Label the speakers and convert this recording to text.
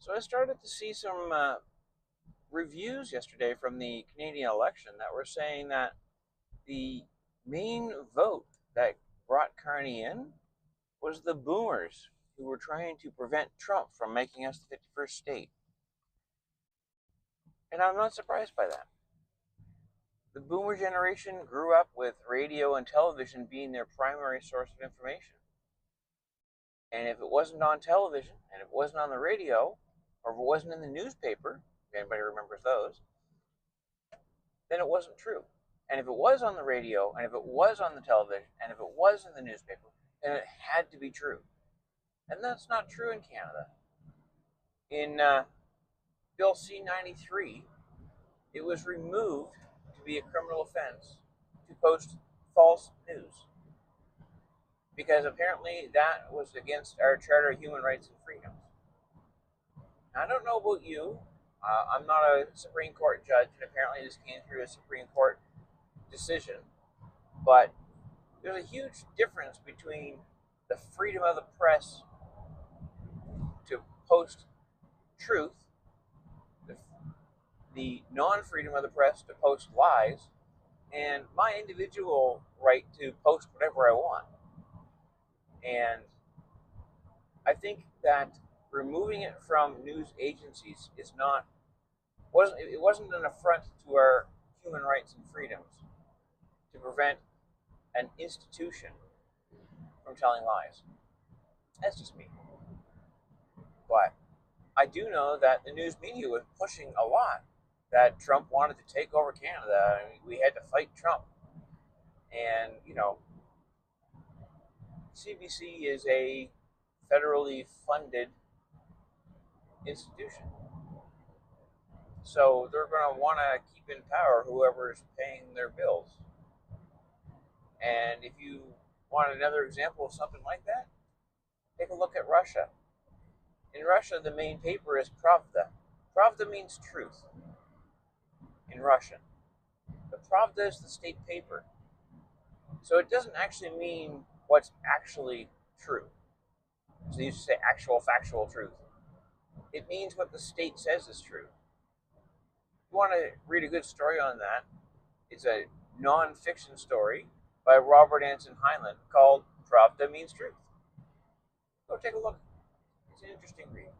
Speaker 1: So I started to see some reviews yesterday from the Canadian election that were saying that the main vote that brought Carney in was the boomers who were trying to prevent Trump from making us the 51st state. And I'm not surprised by that. The boomer generation grew up with radio and television being their primary source of information. And if it wasn't on television, and if it wasn't on the radio, or if it wasn't in the newspaper, if anybody remembers those, then it wasn't true. And if it was on the radio, and if it was on the television, and if it was in the newspaper, then it had to be true. And that's not true in Canada. In Bill C-93, it was removed to be a criminal offense to post false news, because apparently that was against our Charter of Human Rights and Freedoms. Now, I don't know about you. I'm not a Supreme Court judge, and apparently this came through a Supreme Court decision. But there's a huge difference between the freedom of the press to post truth, the non-freedom of the press to post lies, and my individual right to post whatever I want. And I think that removing it from news agencies wasn't an affront to our human rights and freedoms to prevent an institution from telling lies. That's just me. But I do know that the news media was pushing a lot that Trump wanted to take over Canada and we had to fight Trump. And, CBC is a federally funded institution. So they're going to want to keep in power whoever is paying their bills. And if you want another example of something like that, take a look at Russia. In Russia, the main paper is Pravda. Pravda means truth in Russian. The Pravda is the state paper. So it doesn't actually mean what's actually true. So they used to say actual factual truth. It means what the state says is true. If you want to read a good story on that, it's a non-fiction story by Robert Anton Heinlein called Pravda Means Truth. Go take a look. It's an interesting read.